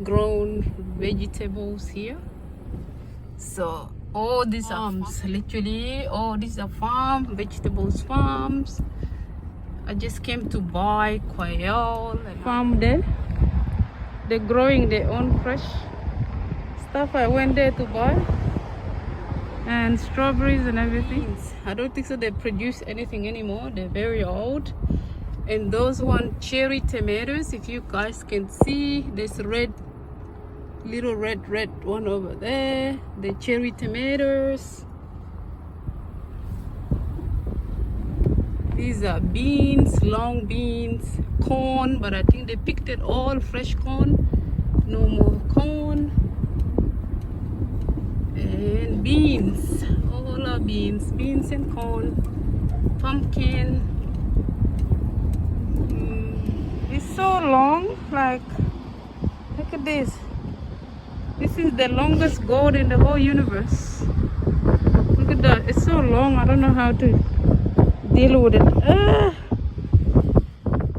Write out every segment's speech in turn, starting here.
grown vegetables here. So all these are farms, literally all these are vegetables farms. I just came to buy quail and farm there. They're growing their own fresh stuff. I went there to buy, and strawberries and everything. I don't think so they produce anything anymore. They're very old. And those one cherry tomatoes, if you guys can see, there's little red one over there. The cherry tomatoes. These are beans, long beans, corn, but I think they picked it all fresh corn. No more corn. And beans, all are beans and corn, pumpkin. It's so long, like, look at this. This is the longest gourd in the whole universe. Look at that, it's so long, I don't know how to deal with it.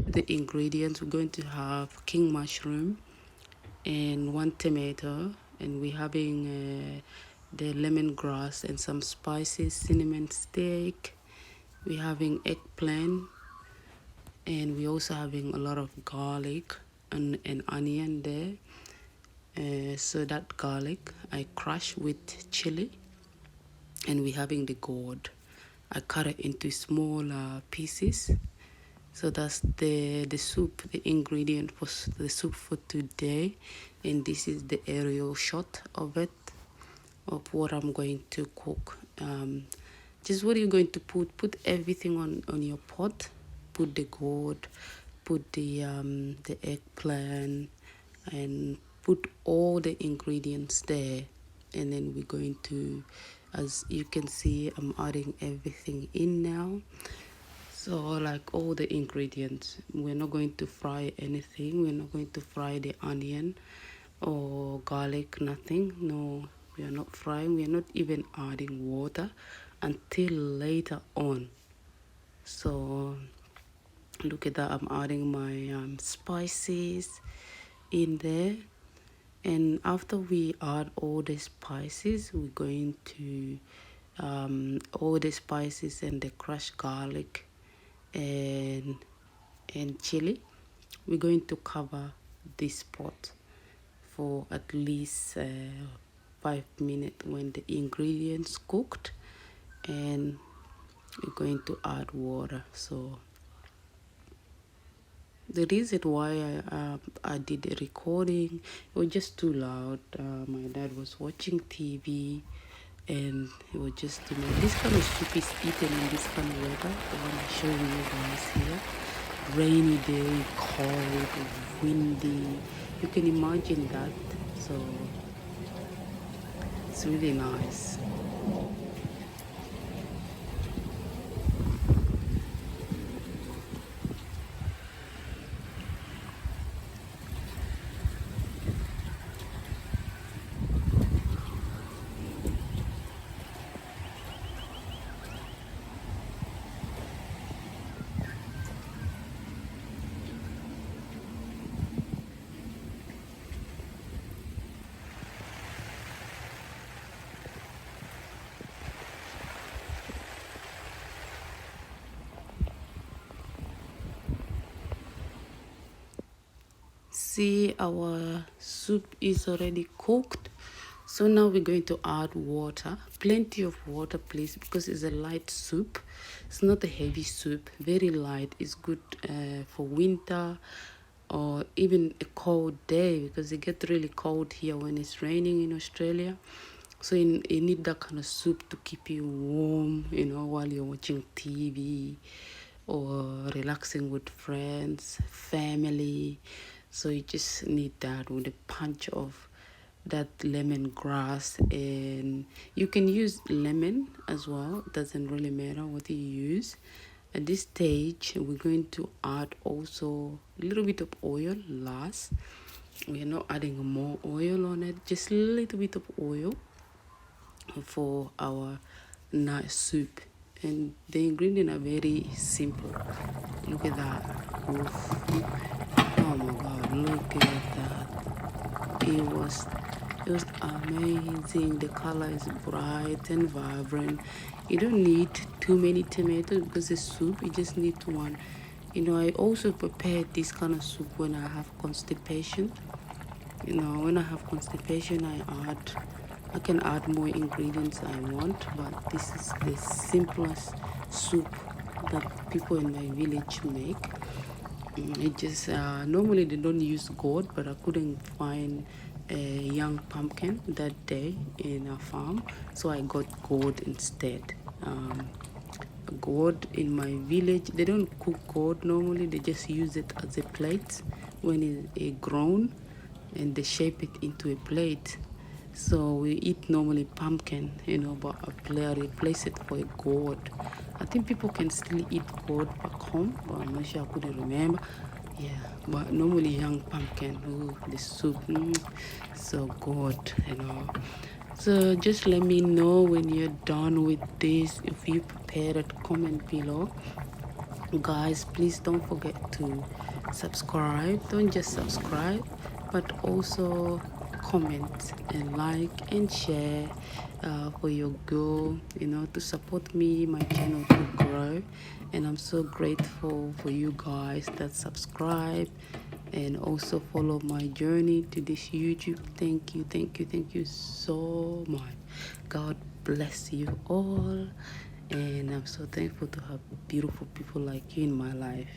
The ingredients, we're going to have king mushroom and 1 tomato, and we're having the lemongrass and some spices, cinnamon stick. We're having eggplant, and we're also having a lot of garlic and onion there. So that garlic I crush with chili, and we're having the gourd. I cut it into smaller pieces. So that's the soup, the ingredient for the soup for today. And this is the aerial shot of it, of what I'm going to cook. Just what are you going to put everything on your pot. Put the gourd, put the eggplant, and put all the ingredients there. And then we're going to, as you can see, I'm adding everything in now. So like all the ingredients, we're not going to fry anything. We're not going to fry the onion or garlic, nothing. No, we are not frying. We are not even adding water until later on. So look at that, I'm adding my spices in there. And after we add all the spices, we're going to all the spices and the crushed garlic and chili, we're going to cover this pot for at least 5 minutes when the ingredients cooked, and we're going to add water. So the reason why I did the recording, it was just too loud. My dad was watching TV, and it was just too much. This kind of soup is eaten in this kind of weather, the one I'm showing you guys here. Rainy day, cold, windy. You can imagine that. So it's really nice. See, our soup is already cooked. So now we're going to add water, plenty of water please, because it's a light soup. It's not a heavy soup, very light. It's good for winter or even a cold day, because it gets really cold here when it's raining in Australia. So you need that kind of soup to keep you warm, you know, while you're watching TV or relaxing with friends, family. So you just need that with a punch of that lemongrass, and you can use lemon as well. It doesn't really matter what you use. At this stage, we're going to add also a little bit of oil last. We are not adding more oil on it, just a little bit of oil for our nice soup. And the ingredients are very simple. Look at that. Oof. Oh my god, look at that. it was amazing. The color is bright and vibrant. You don't need too many tomatoes because it's soup. You just need one. I also prepare this kind of soup when I have constipation. When I have constipation, I can add more ingredients I want, but this is the simplest soup that people in my village make. It just normally they don't use gourd, but I couldn't find a young pumpkin that day in our farm, so I got gourd instead. Gourd in my village, they don't cook gourd normally, they just use it as a plate when it grown, and they shape it into a plate. So we eat normally pumpkin, but I replace it for a gourd. I think people can still eat gourd back home, but I'm not sure, I couldn't remember. Yeah, but normally young pumpkin, the soup, so good. So just let me know when you're done with this. If you prepared it, comment below. Guys, please don't forget to subscribe. Don't just subscribe, but also comment and like and share for your goal, to support me, my channel to grow. And I'm so grateful for you guys that subscribe and also follow my journey to this YouTube. Thank you, thank you, thank you so much. God bless you all. And I'm so thankful to have beautiful people like you in my life.